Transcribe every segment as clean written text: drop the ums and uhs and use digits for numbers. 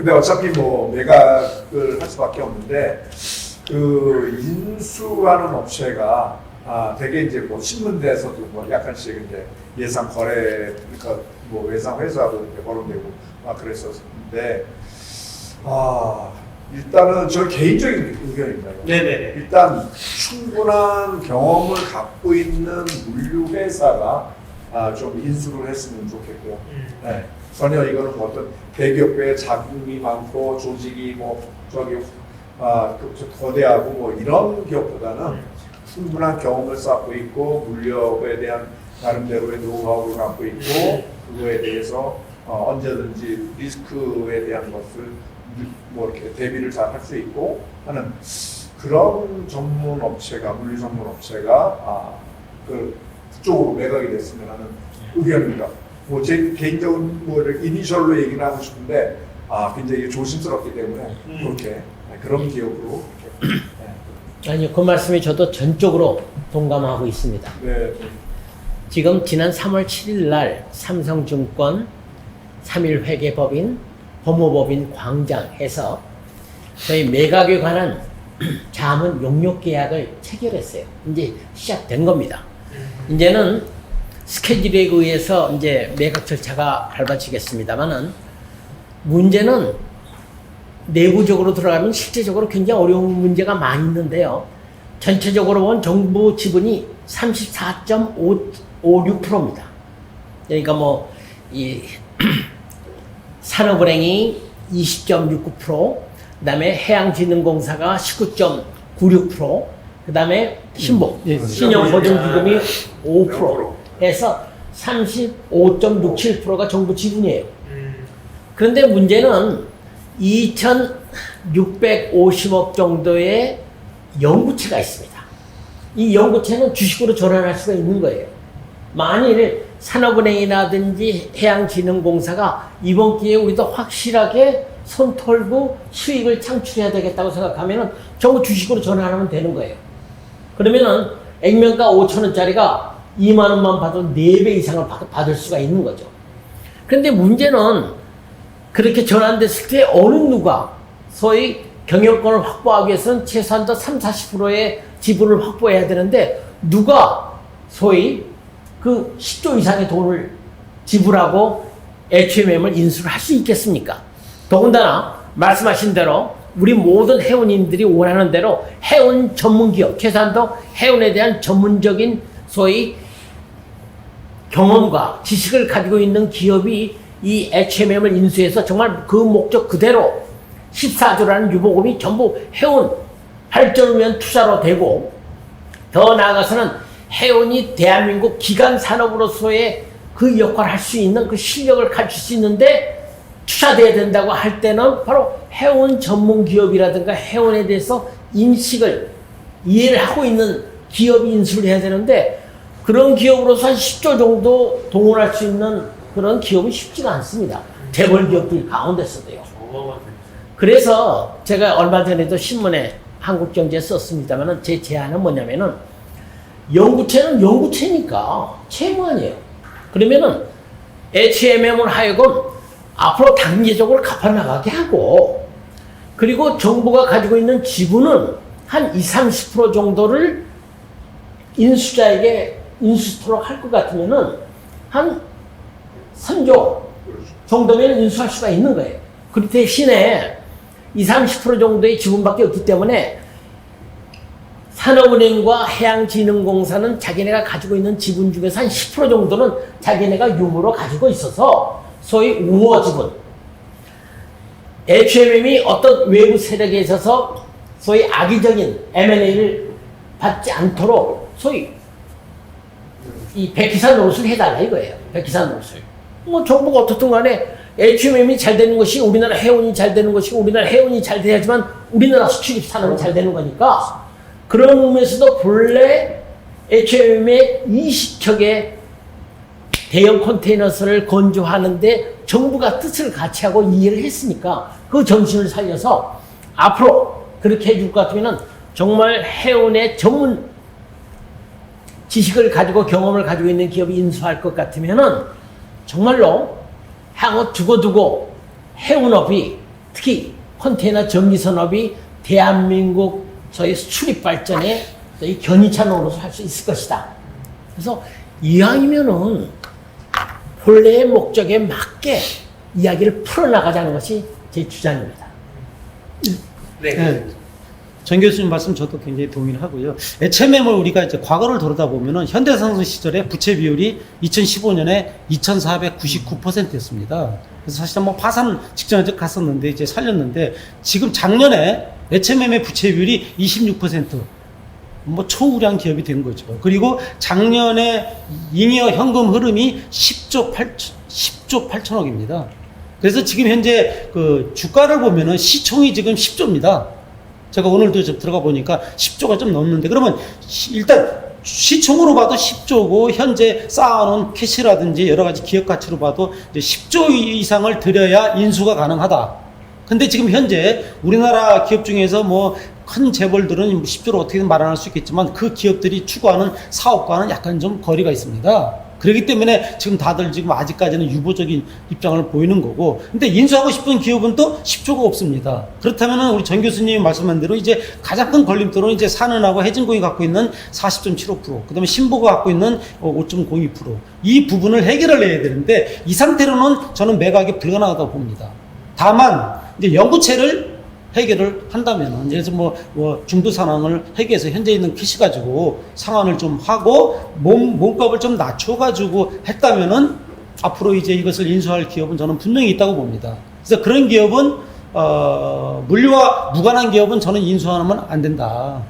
근데 어차피 뭐 매각을 할 수밖에 없는데 그 인수하는 업체가 되게 이제 뭐 신문대에서도 뭐 약간씩 이제 예상 거래 그러니까 뭐 예상 회사도 이렇게 거론되고 막 그랬었는데 일단은 저 개인적인 의견입니다. 네네. 일단 충분한 경험을 갖고 있는 물류 회사가 좀 인수를 했으면 좋겠고요. 네. 전혀 이거는 뭐 어떤 대기업의 자금이 많고 조직이 뭐 저기 거대하고 뭐 이런 기업보다는 충분한 경험을 쌓고 있고 물류에 대한 나름대로의 노하우를 갖고 있고 그거에 대해서 언제든지 리스크에 대한 것을 뭐 이렇게 대비를 잘 할 수 있고 하는 그런 전문 업체가 물류 전문 업체가 그쪽으로 매각이 됐으면 하는 의견입니다. 뭐 제 개인적인 뭐 이니셜로 얘기를 하고 싶은데 굉장히 조심스럽기 때문에 그렇게 그런 기업으로 네. 아니요, 그 말씀에 저도 전적으로 동감하고 있습니다. 네. 지금 지난 3월 7일 날 삼성증권 3일 회계법인 법무법인 광장에서 저희 매각에 관한 자문 용역 계약을 체결했어요. 이제 시작된 겁니다. 이제는 스케줄에 의해서 이제 매각 절차가 밟아지겠습니다만은 문제는 내부적으로 들어가면 실제적으로 굉장히 어려운 문제가 많이 있는데요. 전체적으로 본 정부 지분이 34.56%입니다. 그러니까 뭐 이 산업은행이 20.69%, 그다음에 해양진흥공사가 19.96%, 그다음에 신복 신용보증기금이 5% 해서 35.67%가 정부 지분이에요. 그런데 문제는 2,650억 정도의 연구체가 있습니다. 이 연구체는 주식으로 전환할 수가 있는 거예요. 만일 산업은행이라든지 해양진흥공사가 이번 기회에 우리도 확실하게 손 털고 수익을 창출해야 되겠다고 생각하면 전부 주식으로 전환하면 되는 거예요. 그러면은 액면가 5,000원짜리가 2만 원만 받아도 4배 이상을 받을 수가 있는 거죠. 그런데 문제는 그렇게 전환됐을 때 어느 누가 소위 경영권을 확보하기 위해서는 최소한 더 30-40%의 지분을 확보해야 되는데 누가 소위 그 10조 이상의 돈을 지불하고 HMM을 인수를 할 수 있겠습니까? 더군다나 말씀하신 대로 우리 모든 회원님들이 원하는 대로 회원 전문기업, 최소한 더 회원에 대한 전문적인 소위 경험과 지식을 가지고 있는 기업이 이 HMM을 인수해서 정말 그 목적 그대로 14조라는 유보금이 전부 회원 발전을 위한 투자로 되고 더 나아가서는 회원이 대한민국 기간 산업으로서의 그 역할을 할 수 있는 그 실력을 갖출 수 있는데 투자돼야 된다고 할 때는 바로 회원 전문 기업이라든가 회원에 대해서 인식을 이해를 하고 있는 기업이 인수를 해야 되는데 그런 기업으로서 한 10조 정도 동원할 수 있는 그런 기업은 쉽지가 않습니다. 재벌 기업들 가운데서도요. 그래서 제가 얼마 전에도 신문에 한국경제에 썼습니다만 제 제안은 뭐냐면은 연구체는 연구체니까 채무 아니에요. 그러면은 HMM을 하여금 앞으로 단계적으로 갚아나가게 하고 그리고 정부가 가지고 있는 지분은 한 20-30% 정도를 인수자에게 인수토록 할 것 같으면은 한 3조 정도면 인수할 수가 있는 거예요. 그 대신에 20-30% 정도의 지분밖에 없기 때문에 산업은행과 해양진흥공사는 자기네가 가지고 있는 지분 중에서 한 10% 정도는 자기네가 유무로 가지고 있어서 소위 우호 지분. HMM이 어떤 외부 세력에 있어서 소위 악의적인 M&A를 받지 않도록 소위 이 백기사 노릇을 해달라 이거예요. 백기사 노릇을. 뭐 정부가 어떻든 간에 HMM이 잘 되는 것이 우리나라 해운이 잘 되는 것이고 우리나라 해운이 잘 돼야지만 우리나라 수출입 산업이 잘 되는 거니까 그런 의미에서도 본래 HMM의 20척의 대형 컨테이너선을 건조하는데 정부가 뜻을 같이 하고 이해를 했으니까 그 정신을 살려서 앞으로 그렇게 해줄 것 같으면 정말 해운의 전문 지식을 가지고 경험을 가지고 있는 기업이 인수할 것 같으면은 정말로 향후 두고두고 해운업이 특히 컨테이너 전기 산업이 대한민국 저희 수출입 발전에 저희 견인차 노릇을 할 수 있을 것이다. 그래서 이왕이면은 본래의 목적에 맞게 이야기를 풀어나가자는 것이 제 주장입니다. 네. 정 교수님 말씀 저도 굉장히 동의를 하고요. HMM을 우리가 이제 과거를 돌아다 보면은 현대산업 시절에 부채 비율이 2015년에 2,499%였습니다. 그래서 사실 뭐 파산 직전에 갔었는데 이제 살렸는데 지금 작년에 HMM의 부채 비율이 26%. 뭐 초우량 기업이 된 거죠. 그리고 작년에 잉여 현금 흐름이 10조 8천억입니다. 그래서 지금 현재 그 주가를 보면은 시총이 지금 10조입니다. 제가 오늘도 좀 들어가 보니까 10조가 좀 넘는데, 그러면 일단 시총으로 봐도 10조고 현재 쌓아놓은 캐시라든지 여러 가지 기업 가치로 봐도 이제 10조 이상을 들여야 인수가 가능하다. 근데 지금 현재 우리나라 기업 중에서 뭐 큰 재벌들은 10조를 어떻게든 마련할 수 있겠지만 그 기업들이 추구하는 사업과는 약간 좀 거리가 있습니다. 그렇기 때문에 지금 다들 지금 아직까지는 유보적인 입장을 보이는 거고, 근데 인수하고 싶은 기업은 또 10조가 없습니다. 그렇다면 우리 정 교수님이 말씀한 대로 이제 가장 큰 걸림돌은 이제 산은하고 해진공이 갖고 있는 40.75%, 그 다음에 신보가 갖고 있는 5.02%, 이 부분을 해결을 해야 되는데, 이 상태로는 저는 매각이 불가능하다고 봅니다. 다만 이제 연구체를 해결을 한다면은, 예를 들어서 뭐 중도 상황을 해결해서 현재 있는 캐시 가지고 상환을 좀 하고 몸값을 좀 낮춰가지고 했다면은 앞으로 이제 이것을 인수할 기업은 저는 분명히 있다고 봅니다. 그래서 그런 기업은 물류와 무관한 기업은 저는 인수하면 안 된다.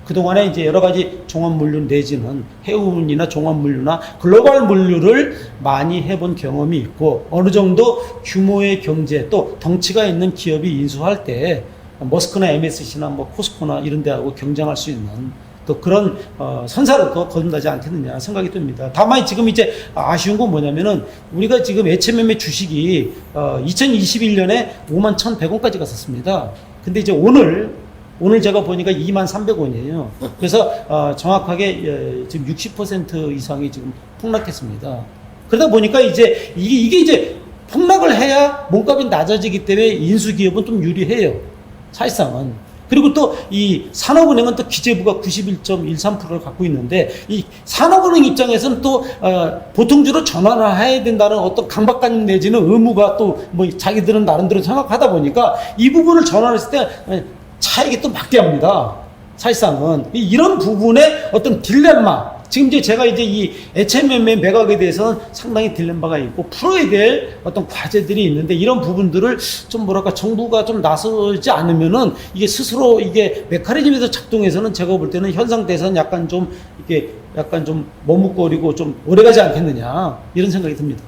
그동안에 이제 여러 가지 종합물류 내지는 해운이나 종합물류나 글로벌 물류를 많이 해본 경험이 있고, 어느 정도 규모의 경제 또 덩치가 있는 기업이 인수할 때 머스크나 MSC나 뭐 코스코나 이런 데하고 경쟁할 수 있는 또 그런 선사를 더 거듭나지 않겠느냐 생각이 듭니다. 다만 지금 이제 아쉬운 건 뭐냐면은 우리가 지금 HMM의 주식이 2021년에 51,100원까지 갔었습니다. 근데 이제 오늘 제가 보니까 23,300원이에요. 그래서 정확하게 지금 60% 이상이 지금 폭락했습니다. 그러다 보니까 이제 이게 이제 폭락을 해야 몸값이 낮아지기 때문에 인수기업은 좀 유리해요. 사실상은. 그리고 또 이 산업은행은 또 기재부가 91.13%를 갖고 있는데, 이 산업은행 입장에서는 또 보통주로 전환을 해야 된다는 어떤 강박관 내지는 의무가 또 뭐 자기들은 나름대로 생각하다 보니까 이 부분을 전환했을 때 차익이 또 막대합니다. 사실상은 이런 부분에 어떤 딜레마, 지금 이제 제가 이제 이 HMM의 매각에 대해서는 상당히 딜레마가 있고 풀어야 될 어떤 과제들이 있는데, 이런 부분들을 좀 뭐랄까 정부가 좀 나서지 않으면은 이게 스스로 이게 메커니즘에서 작동해서는 제가 볼 때는 현상돼서는 약간 좀 이게 약간 좀 머뭇거리고 좀 오래가지 않겠느냐 이런 생각이 듭니다.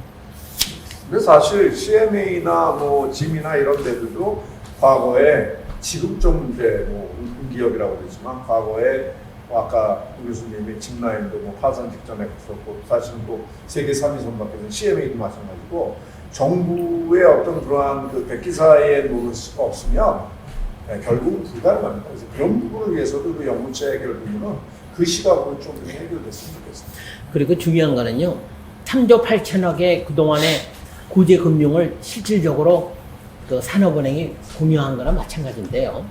근데 사실 CMA나 뭐 짐이나 이런 데들도 과거에 지금 좀 이제 뭐 기업이라고 그러지만 과거에 아까 우 교수님이 짐라인도 뭐 파산 직전에 갔었고, 사실은 또 세계 3위 선박에서는 CMA도 마찬가지고, 정부의 어떤 그러한 그 백기사의 노릇이 없으면 결국은 불가능합니다. 그래서 그런 부분을 위해서도 그 연구체 해결 부분은 그 시각으로 좀 해결됐으면 좋겠습니다. 그리고 중요한 거는요, 3조 8천억의 그동안의 구제금융을 실질적으로 그 산업은행이 공유한 거나 마찬가지인데요.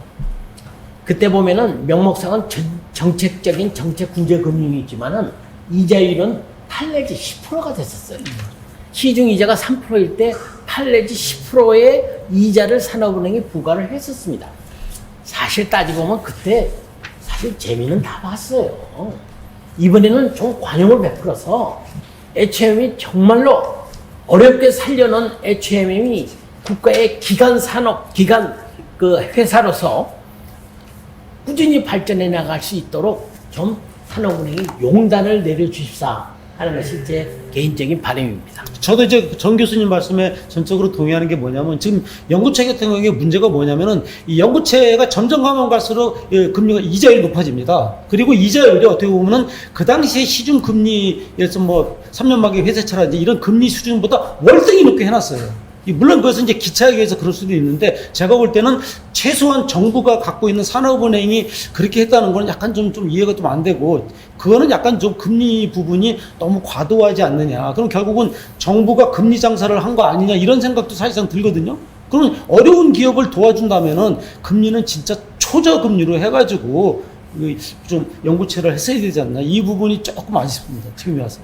그때 보면은 명목상은 정책적인 정책 구제 금융이 있지만은 이자율은 8 내지 10%가 됐었어요. 시중 이자가 3%일 때 8 내지 10%의 이자를 산업은행이 부과를 했었습니다. 사실 따지고 보면 그때 사실 재미는 다 봤어요. 이번에는 좀 관용을 베풀어서 HMM이 정말로 어렵게 살려놓은 HMM이 국가의 기간 산업, 기간 그 회사로서 꾸준히 발전해 나갈 수 있도록 좀 산업은행이 용단을 내려주십사 하는 것이 제 개인적인 바람입니다. 저도 이제 정 교수님 말씀에 전적으로 동의하는 게 뭐냐면, 지금 연구체 같은 경우에 문제가 뭐냐면은 이 연구체가 점점 가면 갈수록 금리가 이자율이 높아집니다. 그리고 이자율이 어떻게 보면은 그 당시에 시중 금리에서 뭐 3년 만기 회사채라든지 이런 금리 수준보다 월등히 높게 해놨어요. 물론 그것은 이제 기차에 의해서 그럴 수도 있는데, 제가 볼 때는 최소한 정부가 갖고 있는 산업은행이 그렇게 했다는 건 약간 좀 이해가 좀 안 되고, 그거는 약간 좀 금리 부분이 너무 과도하지 않느냐. 그럼 결국은 정부가 금리 장사를 한 거 아니냐 이런 생각도 사실상 들거든요. 그러면 어려운 기업을 도와준다면은 금리는 진짜 초저금리로 해가지고 좀 연구체를 했어야 되지 않나 이 부분이 조금 아쉽습니다. 지금 와서.